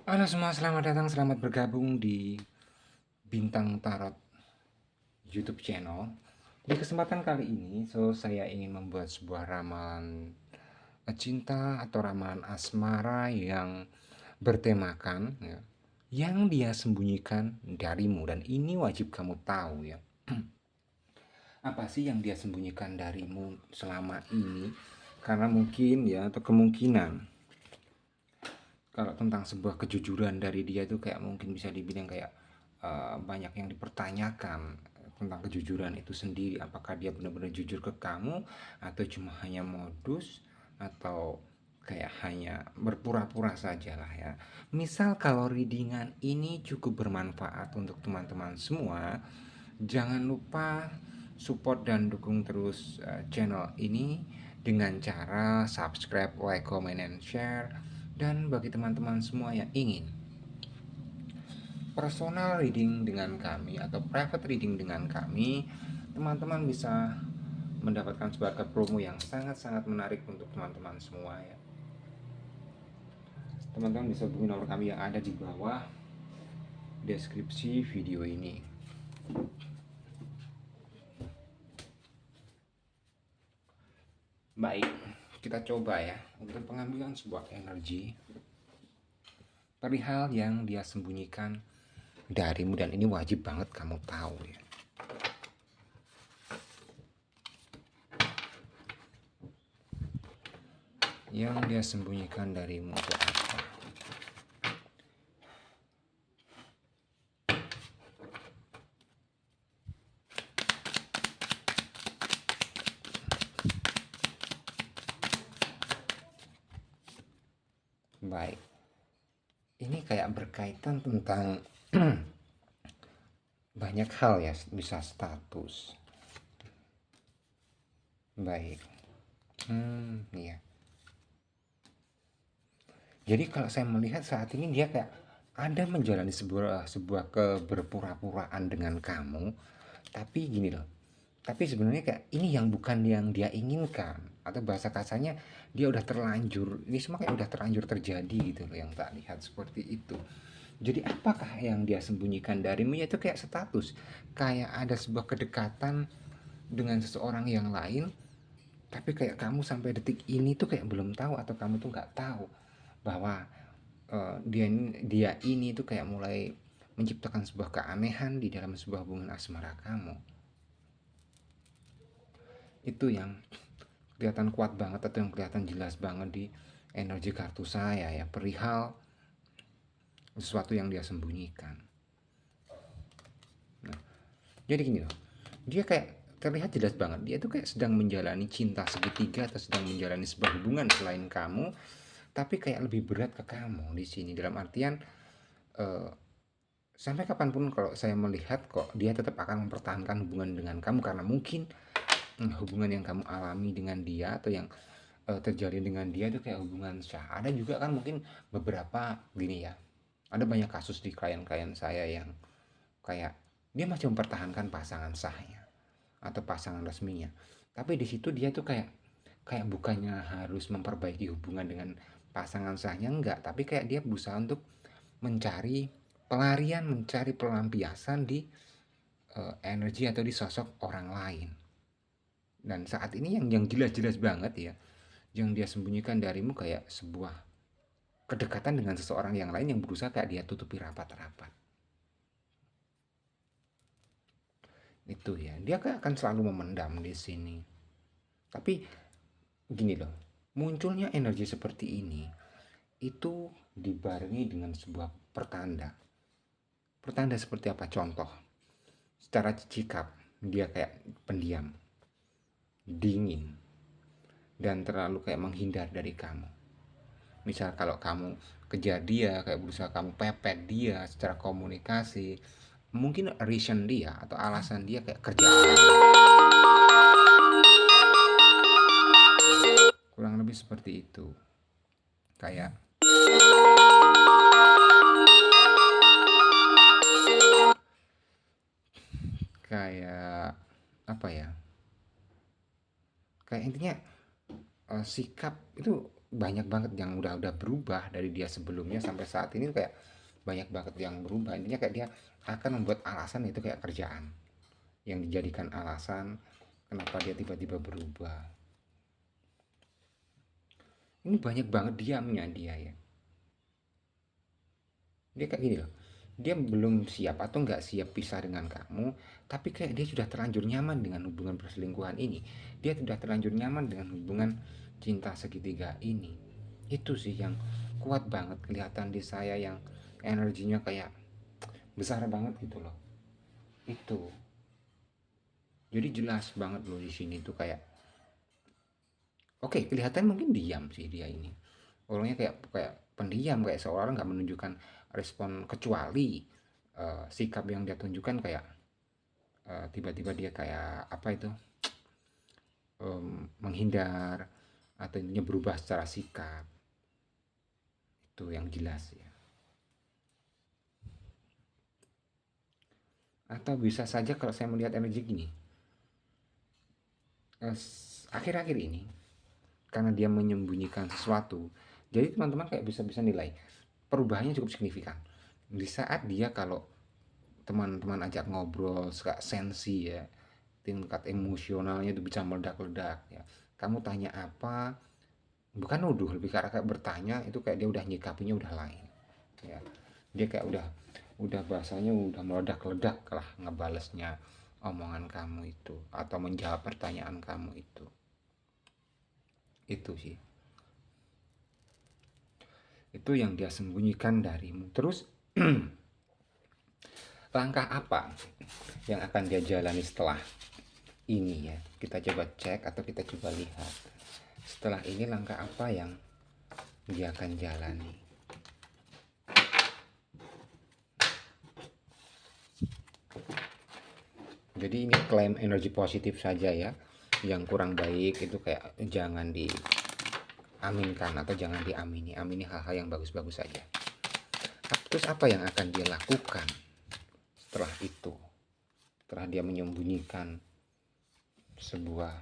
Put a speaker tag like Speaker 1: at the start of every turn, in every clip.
Speaker 1: Halo semua, selamat datang, selamat bergabung di Bintang Tarot YouTube channel. Di kesempatan kali ini, saya ingin membuat sebuah ramalan cinta atau ramalan asmara yang bertemakan ya, yang dia sembunyikan darimu, dan ini wajib kamu tahu ya. Apa sih yang dia sembunyikan darimu selama ini? Karena mungkin ya, atau kemungkinan kalau tentang sebuah kejujuran dari dia itu kayak mungkin bisa dibilang kayak banyak yang dipertanyakan tentang kejujuran itu sendiri, apakah dia benar-benar jujur ke kamu atau cuma hanya modus atau kayak hanya berpura-pura saja lah ya. Misal kalau readingan ini cukup bermanfaat untuk teman-teman semua, jangan lupa support dan dukung terus channel ini dengan cara subscribe, like, comment, and share. Dan bagi teman-teman semua yang ingin personal reading dengan kami atau private reading dengan kami, teman-teman bisa mendapatkan sebuah promo yang sangat-sangat menarik untuk teman-teman semua ya. Teman-teman bisa hubungi nomor kami yang ada di bawah deskripsi video ini. Baik, kita coba ya untuk pengambilan sebuah energi perihal yang dia sembunyikan darimu, dan ini wajib banget kamu tahu ya. Yang dia sembunyikan darimu itu apa? Baik, ini kayak berkaitan tentang banyak hal ya, bisa status. Baik, iya. Jadi kalau saya melihat saat ini dia kayak ada menjalani sebuah keberpura-puraan dengan kamu, tapi gini loh. Tapi sebenarnya kayak ini yang bukan yang dia inginkan, atau bahasa kasarnya dia udah terlanjur. Ini semua kayak udah terlanjur terjadi gitu loh, yang tak lihat seperti itu. Jadi apakah yang dia sembunyikan darimu, yaitu kayak status, kayak ada sebuah kedekatan dengan seseorang yang lain, tapi kayak kamu sampai detik ini tuh kayak belum tahu, atau kamu tuh nggak tahu bahwa dia ini tuh kayak mulai menciptakan sebuah keanehan di dalam sebuah hubungan asmara kamu. Itu yang kelihatan kuat banget, atau yang kelihatan jelas banget di energi kartu saya ya, perihal sesuatu yang dia sembunyikan. Nah, jadi gini loh, dia kayak terlihat jelas banget dia tuh kayak sedang menjalani cinta segitiga, atau sedang menjalani sebuah hubungan selain kamu, tapi kayak lebih berat ke kamu di sini, dalam artian eh, sampai kapanpun kalau saya melihat kok dia tetap akan mempertahankan hubungan dengan kamu, karena mungkin hubungan yang kamu alami dengan dia, atau yang terjalin dengan dia itu kayak hubungan syah. Ada juga kan mungkin beberapa gini ya, ada banyak kasus di klien-klien saya yang kayak dia masih mempertahankan pasangan sahnya atau pasangan resminya, tapi di situ dia tuh kayak kayak bukannya harus memperbaiki hubungan dengan pasangan sahnya, enggak, tapi kayak dia berusaha untuk mencari pelarian, mencari pelampiasan di energi atau di sosok orang lain. Dan saat ini yang jelas-jelas banget ya, yang dia sembunyikan darimu kayak sebuah kedekatan dengan seseorang yang lain yang berusaha kayak dia tutupi rapat-rapat. Itu ya, dia kayak akan selalu memendam di sini. Tapi gini loh, munculnya energi seperti ini itu dibarengi dengan sebuah pertanda. Pertanda seperti apa? Contoh, secara sikap dia kayak pendiam, dingin, dan terlalu kayak menghindar dari kamu. Misal kalau kamu kejar dia, kayak berusaha kamu pepet dia secara komunikasi, mungkin reason dia atau alasan dia kayak kerjaan, kurang lebih seperti itu. Kayak kayak apa ya, kayak intinya sikap itu banyak banget yang udah berubah dari dia sebelumnya sampai saat ini, kayak banyak banget yang berubah. Intinya kayak dia akan membuat alasan, itu kayak kerjaan yang dijadikan alasan kenapa dia tiba-tiba berubah. Ini banyak banget diamnya dia ya. Dia kayak gini loh, dia belum siap atau nggak siap pisah dengan kamu, tapi kayak dia sudah terlanjur nyaman dengan hubungan perselingkuhan ini. Dia sudah terlanjur nyaman dengan hubungan cinta segitiga ini. Itu sih yang kuat banget kelihatan di saya, yang energinya kayak besar banget gitu loh. Itu jadi jelas banget loh di sini tuh kayak, oke, kelihatan mungkin diam sih dia ini, orangnya kayak kayak pendiam, kayak seolah nggak menunjukkan respon, kecuali sikap yang dia tunjukkan kayak tiba-tiba dia kayak apa itu, menghindar atau intinya berubah secara sikap. Itu yang jelas ya. Atau bisa saja kalau saya melihat energi gini, akhir-akhir ini karena dia menyembunyikan sesuatu, jadi teman-teman kayak bisa-bisa nilai perubahannya cukup signifikan di saat dia, kalau teman-teman ajak ngobrol suka sensi ya, tingkat emosionalnya itu bisa meledak-ledak ya. Kamu tanya apa, bukan nuduh, lebih ke arah kayak bertanya, itu kayak dia udah nyikapinya udah lain ya. Dia kayak udah bahasanya udah meledak-ledak lah ngebalesnya omongan kamu itu atau menjawab pertanyaan kamu itu sih, itu yang dia sembunyikan darimu. Terus langkah apa yang akan dia jalani setelah ini ya, kita coba cek atau kita coba lihat setelah ini langkah apa yang dia akan jalani. Jadi ini klaim energi positif saja ya, yang kurang baik itu kayak jangan diaminkan atau jangan diamini, amini hal-hal yang bagus-bagus saja. Terus apa yang akan dia lakukan setelah itu, setelah dia menyembunyikan sebuah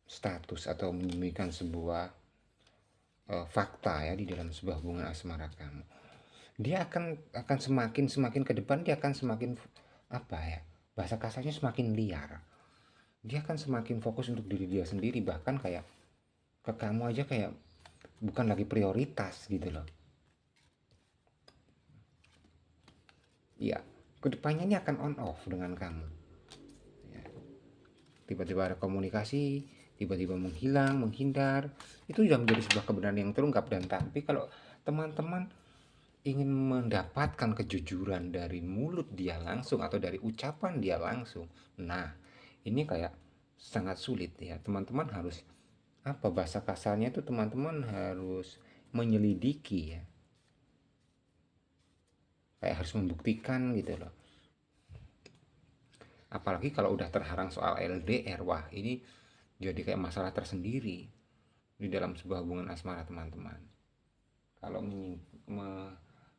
Speaker 1: status atau menyembunyikan sebuah fakta ya di dalam sebuah hubungan asmara kamu, dia akan semakin semakin ke depan, dia akan semakin apa ya, bahasa kasarnya semakin liar. Dia akan semakin fokus untuk diri dia sendiri, bahkan kayak ke kamu aja kayak bukan lagi prioritas gitu loh. Iya, kedepannya ini akan on off dengan kamu ya. Tiba-tiba ada komunikasi, tiba-tiba menghilang, menghindar, itu sudah menjadi sebuah kebenaran yang terungkap. Dan tapi kalau teman-teman ingin mendapatkan kejujuran dari mulut dia langsung atau dari ucapan dia langsung, nah ini kayak sangat sulit ya. Teman-teman harus apa, bahasa kasarnya itu teman-teman harus menyelidiki ya, kayak harus membuktikan gitu loh. Apalagi kalau udah terharang soal LDR, wah ini jadi kayak masalah tersendiri di dalam sebuah hubungan asmara teman-teman. Kalau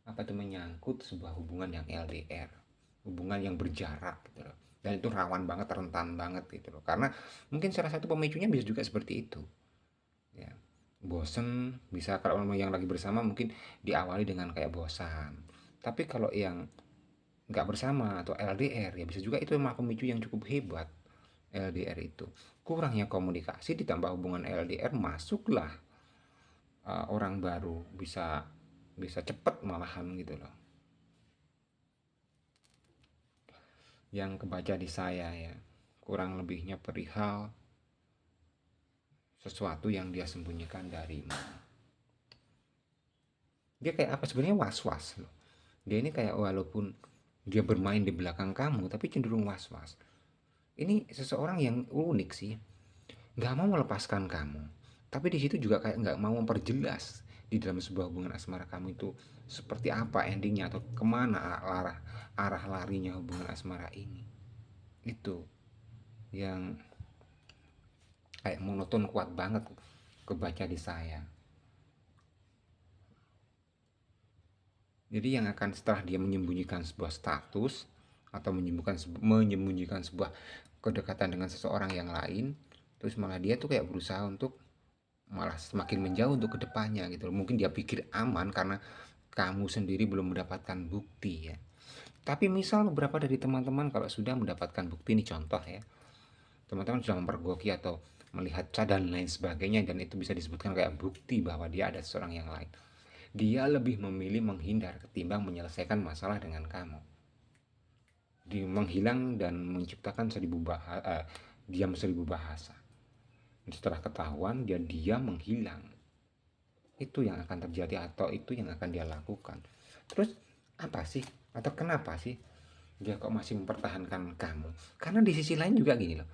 Speaker 1: apa itu menyangkut sebuah hubungan yang LDR, hubungan yang berjarak gitu loh. Dan itu rawan banget, rentan banget gitu loh. Karena mungkin salah satu pemicunya bisa juga seperti itu. Ya. Bosen, bisa kalau yang lagi bersama mungkin diawali dengan kayak bosan. Tapi kalau yang nggak bersama atau LDR ya bisa juga itu memang pemicu yang cukup hebat. LDR itu kurangnya komunikasi ditambah hubungan LDR, masuklah orang baru bisa bisa cepet malahan gitu loh. Yang kebaca di saya ya, kurang lebihnya perihal sesuatu yang dia sembunyikan darimu. Dia kayak apa sebenarnya, was-was loh. Dia ini kayak walaupun dia bermain di belakang kamu tapi cenderung was-was. Ini seseorang yang unik sih, nggak mau melepaskan kamu, tapi di situ juga kayak nggak mau memperjelas di dalam sebuah hubungan asmara kamu itu seperti apa endingnya atau kemana arah larinya hubungan asmara ini. Itu yang kayak monoton kuat banget kebaca di saya. Jadi yang akan setelah dia menyembunyikan sebuah status atau menyembunyikan sebuah kedekatan dengan seseorang yang lain, terus malah dia tuh kayak berusaha untuk malah semakin menjauh untuk kedepannya gitu. Mungkin dia pikir aman karena kamu sendiri belum mendapatkan bukti ya. Tapi misal beberapa dari teman-teman kalau sudah mendapatkan bukti, ini contoh ya, teman-teman sudah mempergoki atau melihat cat dan lain sebagainya, dan itu bisa disebutkan kayak bukti bahwa dia ada seorang yang lain, dia lebih memilih menghindar ketimbang menyelesaikan masalah dengan kamu. Dia menghilang dan menciptakan diam seribu bahasa. Setelah ketahuan dia diam menghilang, itu yang akan terjadi atau itu yang akan dia lakukan. Terus apa sih atau kenapa sih dia kok masih mempertahankan kamu? Karena di sisi lain juga gini loh,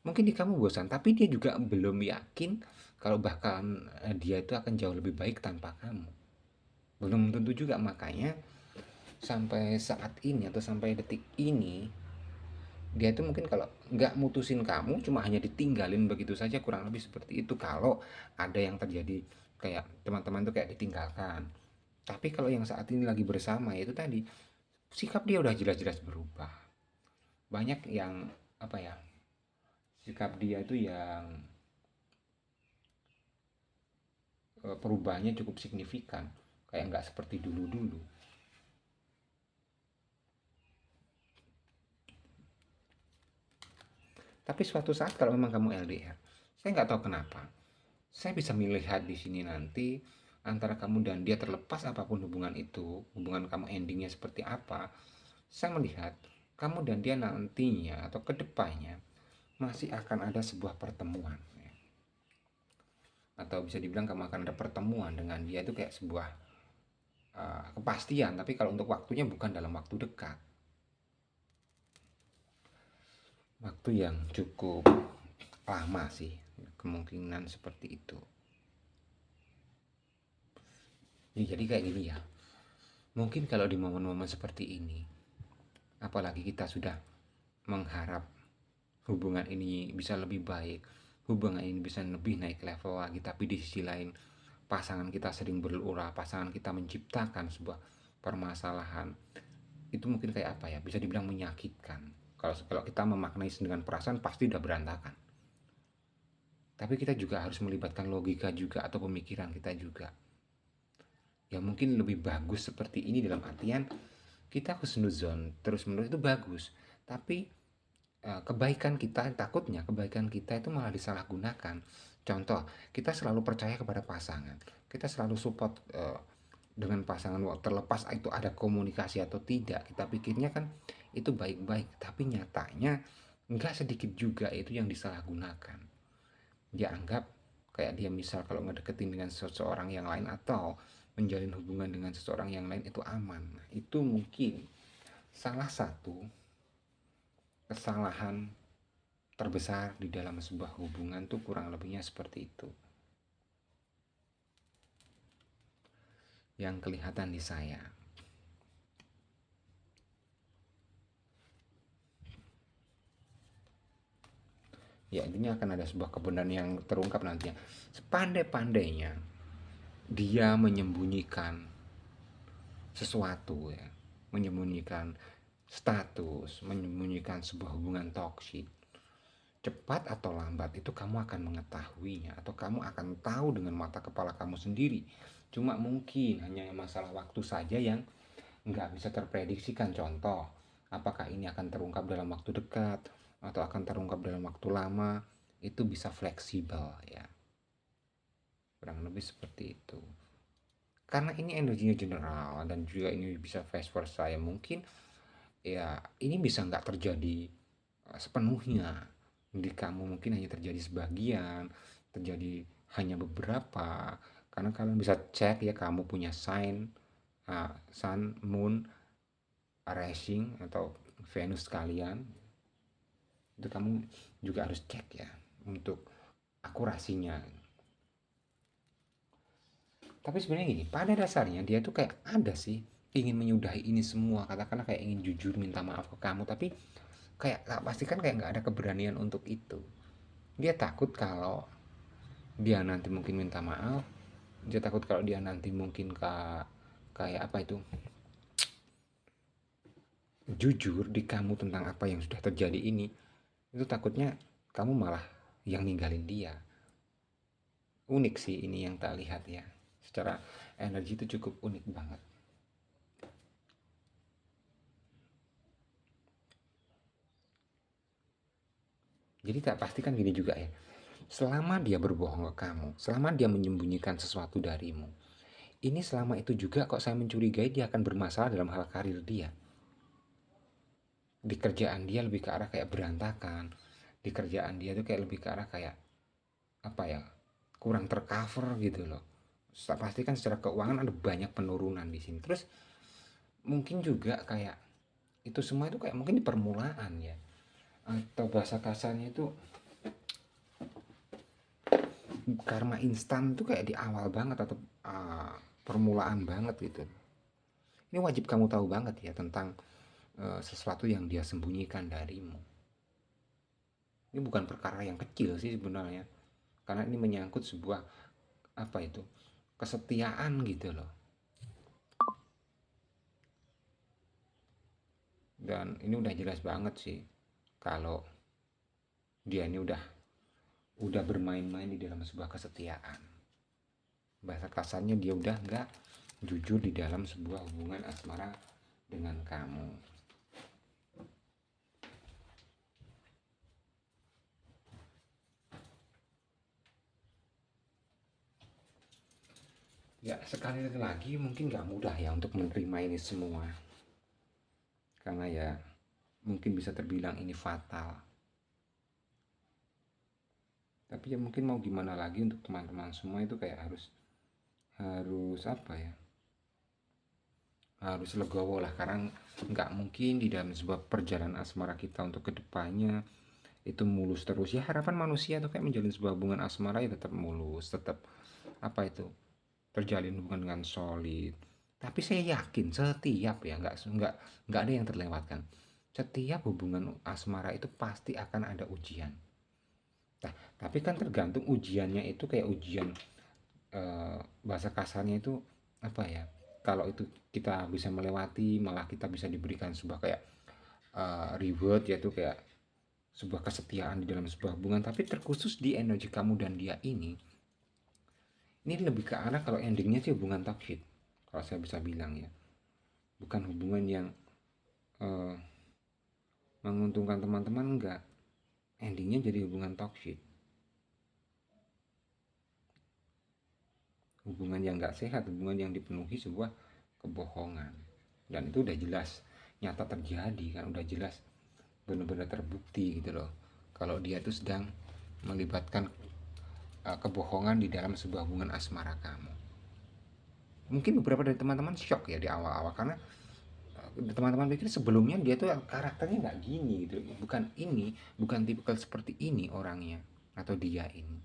Speaker 1: mungkin di kamu bosan tapi dia juga belum yakin kalau bahkan dia itu akan jauh lebih baik tanpa kamu. Belum tentu juga, makanya sampai saat ini atau sampai detik ini dia itu mungkin kalau nggak mutusin kamu cuma hanya ditinggalin begitu saja, kurang lebih seperti itu kalau ada yang terjadi kayak teman-teman tuh kayak ditinggalkan. Tapi kalau yang saat ini lagi bersama ya itu tadi, sikap dia udah jelas-jelas berubah. Banyak yang apa ya, sikap dia itu yang perubahannya cukup signifikan, kayak nggak seperti dulu-dulu. Tapi suatu saat kalau memang kamu LDR, saya nggak tahu kenapa, saya bisa melihat di sini nanti antara kamu dan dia, terlepas apapun hubungan itu, hubungan kamu endingnya seperti apa, saya melihat kamu dan dia nantinya atau kedepannya masih akan ada sebuah pertemuan ya. Atau bisa dibilang kamu akan ada pertemuan dengan dia itu kayak sebuah kepastian, tapi kalau untuk waktunya bukan dalam waktu dekat, waktu yang cukup lama sih, kemungkinan seperti itu ya. Jadi kayak gini ya, mungkin kalau di momen-momen seperti ini, apalagi kita sudah mengharap hubungan ini bisa lebih baik, hubungan ini bisa lebih naik level lagi, tapi di sisi lain pasangan kita sering berurah, pasangan kita menciptakan sebuah permasalahan, itu mungkin kayak apa ya, bisa dibilang menyakitkan. Kalau kita memaknai dengan perasaan pasti udah berantakan, tapi kita juga harus melibatkan logika juga atau pemikiran kita juga. Ya mungkin lebih bagus seperti ini dalam artian kita husnuzon terus menerus itu bagus, tapi kebaikan kita, takutnya kebaikan kita itu malah disalahgunakan. Contoh, kita selalu percaya kepada pasangan, kita selalu support dengan pasangan, terlepas itu ada komunikasi atau tidak, kita pikirnya kan itu baik-baik, tapi nyatanya nggak sedikit juga itu yang disalahgunakan. Dia anggap kayak dia misal kalau ngedeketin dengan seseorang yang lain atau menjalin hubungan dengan seseorang yang lain itu aman. Nah, itu mungkin salah satu kesalahan terbesar di dalam sebuah hubungan tuh, kurang lebihnya seperti itu yang kelihatan di saya. Ya intinya akan ada sebuah kebenaran yang terungkap nantinya. Sepandai-pandainya dia menyembunyikan sesuatu ya, menyembunyikan status, menyembunyikan sebuah hubungan toksik, cepat atau lambat itu kamu akan mengetahuinya atau kamu akan tahu dengan mata kepala kamu sendiri. Cuma mungkin hanya masalah waktu saja yang nggak bisa terprediksikan. Contoh, apakah ini akan terungkap dalam waktu dekat atau akan terungkap dalam waktu lama, itu bisa fleksibel ya, kurang lebih seperti itu. Karena ini energinya general dan juga ini bisa vice versa ya, mungkin ya ini bisa nggak terjadi sepenuhnya di kamu, mungkin hanya terjadi sebagian, terjadi hanya beberapa. Karena kalian bisa cek ya, kamu punya sign sun, moon, rising atau Venus kalian, itu kamu juga harus cek ya untuk akurasinya. Tapi sebenarnya gini, pada dasarnya dia tuh kayak ada sih ingin menyudahi ini semua, katakanlah kayak ingin jujur minta maaf ke kamu, tapi kayak pasti kan kayak nggak ada keberanian untuk itu. Dia takut kalau dia nanti mungkin minta maaf, dia takut kalau dia nanti mungkin kayak apa itu, jujur di kamu tentang apa yang sudah terjadi ini, itu takutnya kamu malah yang ninggalin dia. unik sih ini yang tak lihat ya. Secara energi itu cukup unik banget. Jadi tak pastikan gini juga ya. Selama dia berbohong ke kamu, selama dia menyembunyikan sesuatu darimu, ini selama itu juga kok saya mencurigai dia akan bermasalah dalam hal karir dia. Di kerjaan dia lebih ke arah kayak berantakan. Di kerjaan dia tuh kayak lebih ke arah kayak apa ya, kurang tercover gitu loh. Saya pastikan secara keuangan ada banyak penurunan di sini. Terus mungkin juga kayak itu semua itu kayak mungkin di permulaan ya, atau bahasa kasarnya itu karma instan tuh kayak di awal banget atau permulaan banget gitu. Ini wajib kamu tahu banget ya tentang sesuatu yang dia sembunyikan darimu. Ini bukan perkara yang kecil sih sebenarnya, karena ini menyangkut sebuah apa itu, kesetiaan gitu loh. Dan ini udah jelas banget sih kalau dia ini udah bermain-main di dalam sebuah kesetiaan. Bahasa kasarnya dia udah nggak jujur di dalam sebuah hubungan asmara dengan kamu. Ya sekali lagi mungkin nggak mudah ya untuk menerima ini semua, karena ya mungkin bisa terbilang ini fatal. Tapi ya mungkin mau gimana lagi, untuk teman-teman semua itu kayak harus apa ya, harus legowo lah, karena nggak mungkin di dalam sebuah perjalanan asmara kita untuk kedepannya itu mulus terus ya. Harapan manusia tuh kayak menjalin sebuah hubungan asmara ya tetap mulus, tetap apa itu, terjalin hubungan dengan solid. Tapi saya yakin setiap ya, nggak ada yang terlewatkan. Setiap hubungan asmara itu pasti akan ada ujian. Nah, tapi kan tergantung ujiannya itu kayak ujian, bahasa kasarnya itu apa ya? Kalau itu kita bisa melewati, malah kita bisa diberikan sebuah kayak reward, yaitu kayak sebuah kesetiaan di dalam sebuah hubungan. Tapi terkhusus di energi kamu dan dia ini lebih ke arah kalau endingnya sih hubungan toxic. Kalau saya bisa bilang ya, bukan hubungan yang uh, menguntungkan teman-teman, enggak. Endingnya jadi hubungan toxic, hubungan yang nggak sehat, hubungan yang dipenuhi sebuah kebohongan. Dan itu udah jelas nyata terjadi kan, udah jelas benar-benar terbukti gitu loh, kalau dia itu sedang melibatkan kebohongan di dalam sebuah hubungan asmara kamu. Mungkin beberapa dari teman-teman shock ya di awal-awal, karena teman-teman pikir sebelumnya dia tuh karakternya nggak gini gitu, bukan tipikal seperti ini orangnya atau dia ini.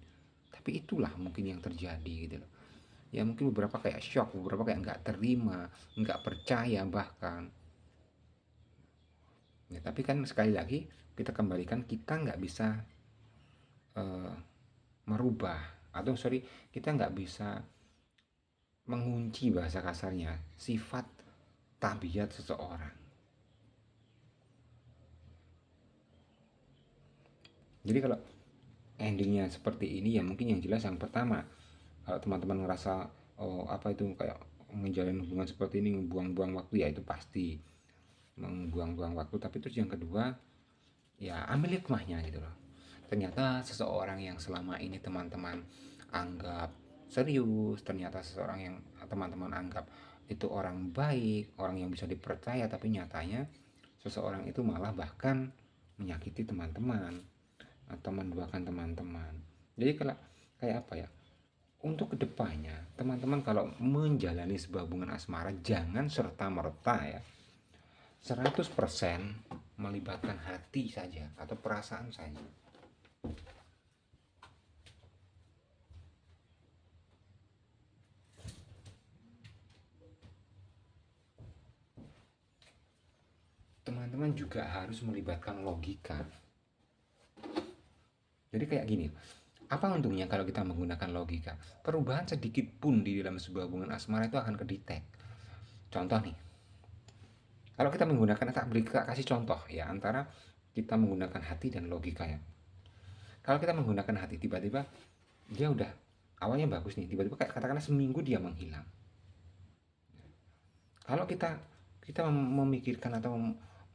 Speaker 1: Tapi itulah mungkin yang terjadi gitu loh. Ya mungkin beberapa kayak shock, beberapa kayak nggak terima, nggak percaya bahkan. Ya, tapi kan sekali lagi kita kembalikan, kita nggak bisa uh, merubah, atau sorry, kita nggak bisa mengunci bahasa kasarnya sifat tabiat seseorang. Jadi kalau endingnya seperti ini ya mungkin yang jelas yang pertama, kalau teman-teman ngerasa oh apa itu kayak menjalin hubungan seperti ini membuang-buang waktu, ya itu pasti membuang-buang waktu. Tapi terus yang kedua, ya ambil hikmahnya gitu loh. Ternyata seseorang yang selama ini teman-teman anggap serius, ternyata seseorang yang teman-teman anggap itu orang baik, orang yang bisa dipercaya, tapi nyatanya seseorang itu malah bahkan menyakiti teman-teman atau menduakan teman-teman. Jadi kalau kayak apa ya, untuk kedepannya teman-teman kalau menjalani sebuah hubungan asmara jangan serta-merta ya 100% melibatkan hati saja atau perasaan saja. Teman-teman juga harus melibatkan logika. Jadi kayak gini, apa untungnya kalau kita menggunakan logika? Perubahan sedikit pun di dalam sebuah hubungan asmara itu akan kedetek. Contoh nih, kalau kita menggunakan, tak beri kasih contoh ya, antara kita menggunakan hati dan logika ya. Kalau kita menggunakan hati, tiba-tiba dia udah awalnya bagus nih, tiba-tiba kayak katakanlah seminggu dia menghilang. Kalau kita memikirkan atau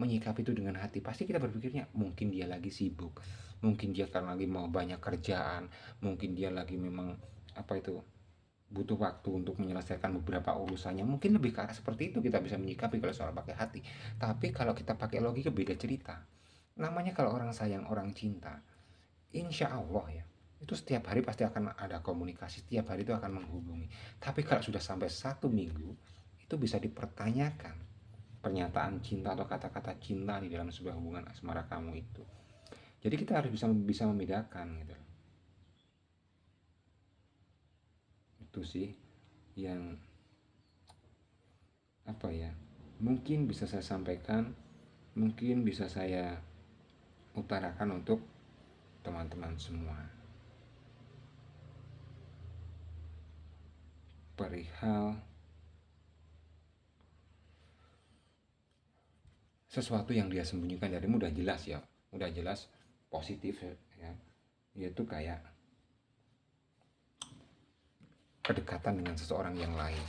Speaker 1: menyikapi itu dengan hati, pasti kita berpikirnya mungkin dia lagi sibuk, mungkin dia karena lagi mau banyak kerjaan, mungkin dia lagi memang apa itu butuh waktu untuk menyelesaikan beberapa urusannya. Mungkin lebih ke arah seperti itu kita bisa menyikapi kalau soal pakai hati. Tapi kalau kita pakai logika beda cerita. Namanya kalau orang sayang, orang cinta, insya Allah ya, itu setiap hari pasti akan ada komunikasi, setiap hari itu akan menghubungi. Tapi kalau sudah sampai 1 minggu, itu bisa dipertanyakan pernyataan cinta atau kata-kata cinta di dalam sebuah hubungan asmara kamu itu. Jadi kita harus bisa membedakan gitu. Itu sih yang apa ya, mungkin bisa saya sampaikan, mungkin bisa saya utarakan untuk teman-teman semua perihal sesuatu yang dia sembunyikan darimu. Udah jelas ya, udah jelas positif ya, yaitu kayak kedekatan dengan seseorang yang lain.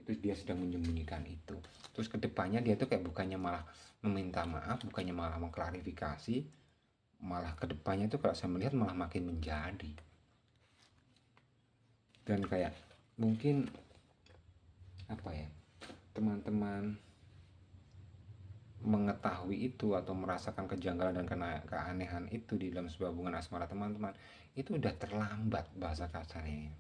Speaker 1: Itu dia sedang menyembunyikan itu. Terus kedepannya dia tuh kayak bukannya malah meminta maaf, bukannya malah mengklarifikasi, malah kedepannya tuh kalau saya melihat malah makin menjadi. Dan kayak mungkin apa ya, teman-teman mengetahui itu atau merasakan kejanggalan dan keanehan itu di dalam sebuah hubungan asmara teman-teman, itu udah terlambat bahasa kasarnya.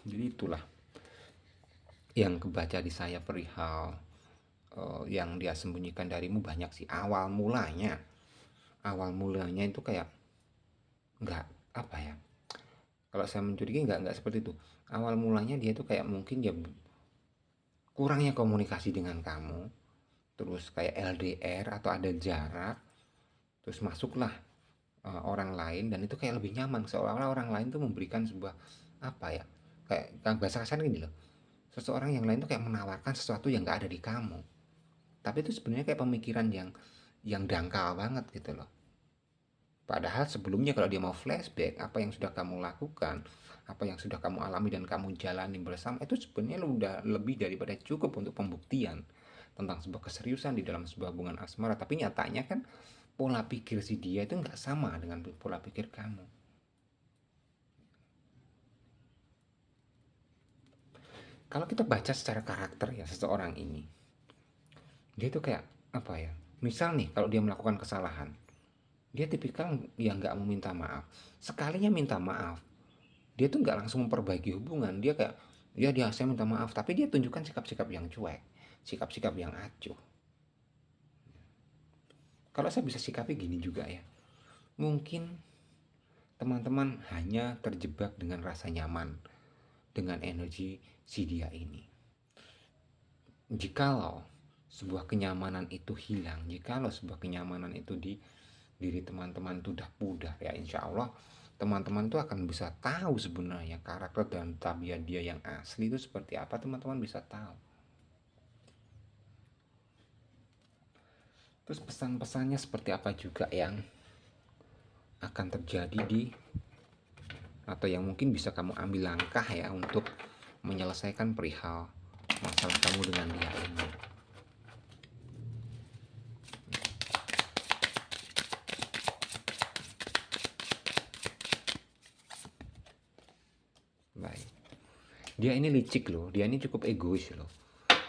Speaker 1: Jadi itulah yang kebaca di saya perihal yang dia sembunyikan darimu banyak sih. Awal mulanya itu kayak nggak apa ya, kalau saya mencurigai nggak seperti itu. Awal mulanya dia tuh kayak mungkin dia kurangnya komunikasi dengan kamu, terus kayak LDR atau ada jarak, terus masuklah orang lain, dan itu kayak lebih nyaman, seolah-olah orang lain tuh memberikan sebuah apa ya, kayak bahasa kasar gini loh, seseorang yang lain tuh kayak menawarkan sesuatu yang nggak ada di kamu, tapi itu sebenarnya kayak pemikiran yang dangkal banget gitu loh. Padahal sebelumnya kalau dia mau flashback apa yang sudah kamu lakukan, apa yang sudah kamu alami dan kamu jalani bersama, itu sebenarnya udah lebih daripada cukup untuk pembuktian tentang sebuah keseriusan di dalam sebuah hubungan asmara. Tapi nyatanya kan pola pikir si dia itu nggak sama dengan pola pikir kamu. Kalau kita baca secara karakter ya seseorang ini, dia itu kayak apa ya, misal nih kalau dia melakukan kesalahan, dia tipikal yang nggak mau minta maaf. Sekalinya minta maaf, dia tuh nggak langsung memperbaiki hubungan. Dia kayak dia saya minta maaf, tapi dia tunjukkan sikap-sikap yang cuek, sikap-sikap yang acuh. Kalau saya bisa sikapi gini juga ya, mungkin teman-teman hanya terjebak dengan rasa nyaman dengan energi si dia ini. Jikalau sebuah kenyamanan itu hilang, jikalau sebuah kenyamanan itu di diri teman-teman itu udah pudar ya, insya Allah teman-teman tuh akan bisa tahu sebenarnya karakter dan tabiat dia yang asli itu seperti apa. Teman-teman bisa tahu. Terus pesan-pesannya seperti apa juga yang akan terjadi atau yang mungkin bisa kamu ambil langkah ya untuk menyelesaikan perihal masalah kamu dengan dia ini. Baik. Dia ini licik loh, dia ini cukup egois loh.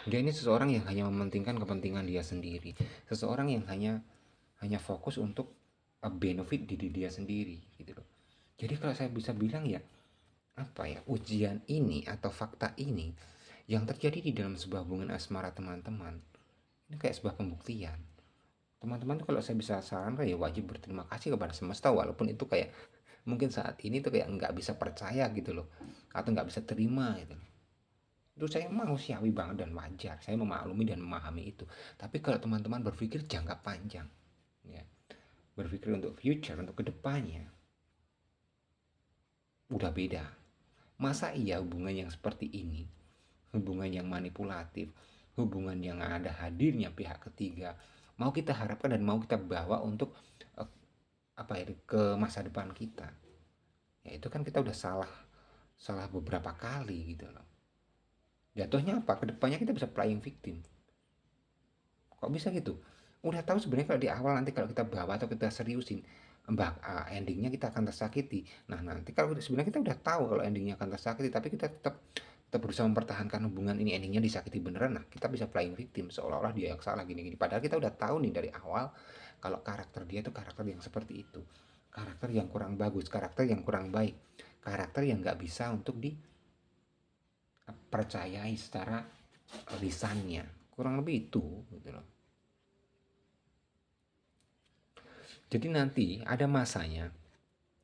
Speaker 1: Dia ini seseorang yang hanya mementingkan kepentingan dia sendiri, seseorang yang hanya fokus untuk benefit diri dia sendiri gitu loh. Jadi kalau saya bisa bilang ya, apa ya, ujian ini atau fakta ini yang terjadi di dalam sebuah hubungan asmara teman-teman, ini kayak sebuah pembuktian. Teman-teman tuh kalau saya bisa sarankan ya wajib berterima kasih kepada semesta, walaupun itu kayak mungkin saat ini tuh kayak nggak bisa percaya gitu loh, atau nggak bisa terima gitu. Itu saya manusiawi banget dan wajar, saya memaklumi dan memahami itu. Tapi kalau teman-teman berpikir jangka panjang ya, berpikir untuk future, untuk kedepannya, udah beda. Masa iya hubungan yang seperti ini, hubungan yang manipulatif, hubungan yang ada hadirnya pihak ketiga, mau kita harapkan dan mau kita bawa untuk ke masa depan kita. Ya itu kan kita udah salah beberapa kali gitu loh. Jatuhnya apa? Kedepannya kita bisa playing victim. Kok bisa gitu? Udah tahu sebenarnya kalau di awal nanti kalau kita bawa atau kita seriusin, endingnya kita akan tersakiti. Nah nanti kalau sebenarnya kita udah tahu kalau endingnya akan tersakiti, tapi kita tetap tetap berusaha mempertahankan hubungan ini, endingnya disakiti beneran. Nah kita bisa playing victim seolah-olah dia yang salah gini-gini. Padahal kita udah tahu nih dari awal kalau karakter dia itu karakter yang seperti itu, karakter yang kurang bagus, karakter yang kurang baik, karakter yang nggak bisa untuk dipercayai secara lisannya. Kurang lebih itu gitu loh. Jadi nanti ada masanya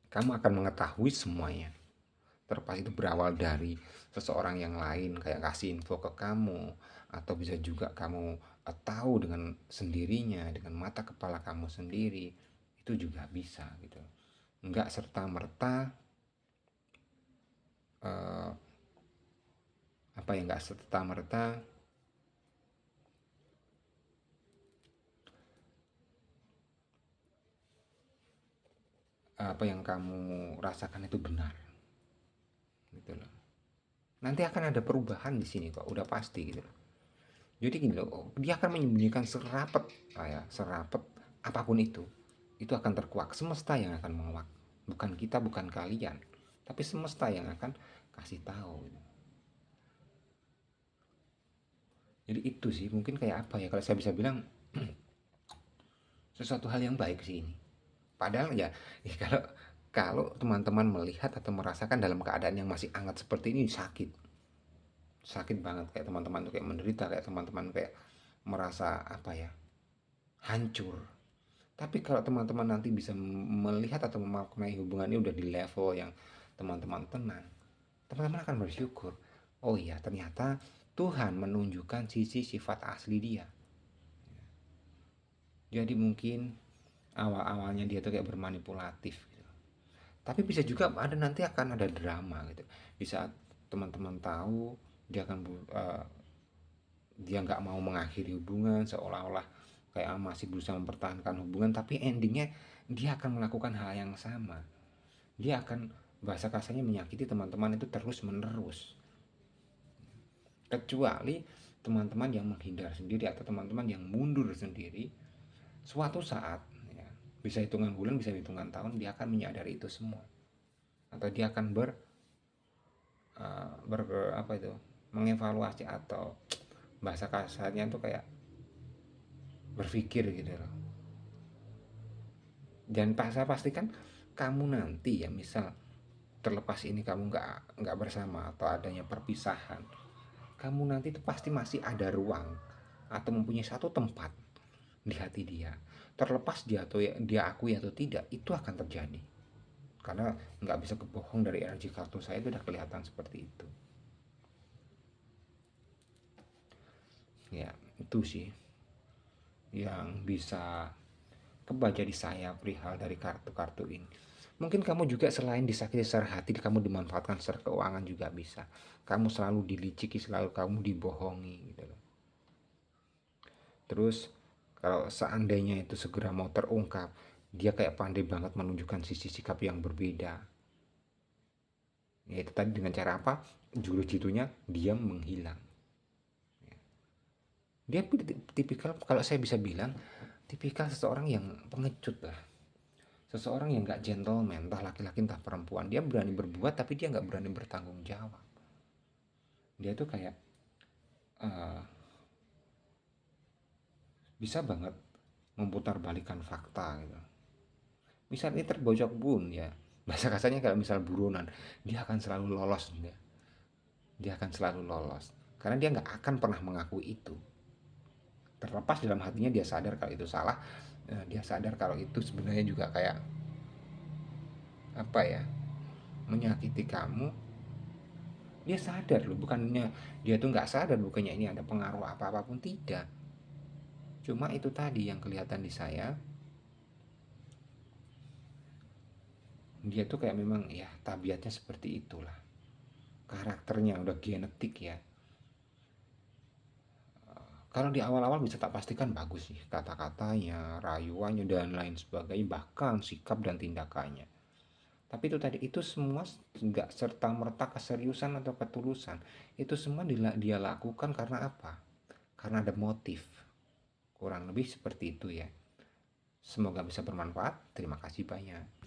Speaker 1: kamu akan mengetahui semuanya. Terlepas itu berawal dari seseorang yang lain kayak kasih info ke kamu, atau bisa juga kamu tahu dengan sendirinya dengan mata kepala kamu sendiri. Itu juga bisa gitu. Enggak serta merta enggak serta merta apa yang kamu rasakan itu benar gitu loh. Nanti akan ada perubahan di sini kok, udah pasti gitu loh. Jadi gini loh, dia akan menyembunyikan serapet apapun itu akan terkuak. Semesta yang akan menguak, bukan kita, bukan kalian, tapi semesta yang akan kasih tahu gitu. Jadi itu sih mungkin kayak apa ya, kalau saya bisa bilang sesuatu hal yang baik sih ini. Padahal ya kalau kalau teman-teman melihat atau merasakan dalam keadaan yang masih hangat seperti ini, sakit banget, kayak teman-teman tuh kayak menderita, kayak teman-teman kayak merasa apa ya, hancur. Tapi kalau teman-teman nanti bisa melihat atau memaknai hubungan ini udah di level yang teman-teman tenang, teman-teman akan bersyukur. Oh iya, ternyata Tuhan menunjukkan sisi sifat asli dia. Jadi mungkin awal-awalnya dia tuh kayak bermanipulatif gitu. Tapi bisa juga ada nanti akan ada drama gitu. Di saat teman-teman tahu dia akan dia nggak mau mengakhiri hubungan, seolah-olah kayak masih berusaha mempertahankan hubungan, tapi endingnya dia akan melakukan hal yang sama. Dia akan bahasa kasarnya menyakiti teman-teman itu terus menerus. Kecuali teman-teman yang menghindar sendiri atau teman-teman yang mundur sendiri, suatu saat ya, bisa hitungan bulan, bisa hitungan tahun, dia akan menyadari itu semua. Atau dia akan ber apa itu, mengevaluasi atau bahasa kasarnya itu kayak berpikir gitu loh. Dan saya pastikan kamu nanti ya, misal terlepas ini kamu nggak bersama atau adanya perpisahan, kamu nanti itu pasti masih ada ruang atau mempunyai satu tempat di hati dia. Terlepas dia atau dia akui atau tidak, itu akan terjadi. Karena nggak bisa kebohong, dari energi kartu saya itu udah kelihatan seperti itu. Ya, itu sih yang bisa kebaca di saya perihal dari kartu-kartu ini. Mungkin kamu juga selain disakiti secara hati, kamu dimanfaatkan secara keuangan juga bisa. Kamu selalu diliciki, selalu kamu dibohongi gitu loh. Terus kalau seandainya itu segera mau terungkap, dia kayak pandai banget menunjukkan sisi sikap yang berbeda. Ya itu tadi dengan cara apa? Jurus jitunya diam menghilang. Dia tipikal, kalau saya bisa bilang, tipikal seseorang yang pengecut lah. Seseorang yang gak gentleman, entah laki-laki entah perempuan. Dia berani berbuat tapi dia gak berani bertanggung jawab. Dia tuh kayak bisa banget memutarbalikkan fakta gitu. Misal ini terbojok pun ya, bahasa kasarnya kalau misal buronan, dia akan selalu lolos. Dia akan selalu lolos karena dia nggak akan pernah mengakui itu. Terlepas dalam hatinya dia sadar kalau itu salah, dia sadar kalau itu sebenarnya juga kayak apa ya, menyakiti kamu. Dia sadar loh, bukannya dia tuh nggak sadar, bukannya ini ada pengaruh apa-apapun, tidak. Cuma itu tadi yang kelihatan di saya, dia tuh kayak memang ya tabiatnya seperti itulah, karakternya udah genetik ya. Kalau di awal-awal bisa tak pastikan bagus sih kata-katanya, rayuannya dan lain sebagainya, bahkan sikap dan tindakannya. Tapi itu tadi, itu semua nggak serta-merta keseriusan atau ketulusan. Itu semua dia lakukan karena apa? Karena ada motif. Kurang lebih seperti itu ya. Semoga bisa bermanfaat. Terima kasih banyak.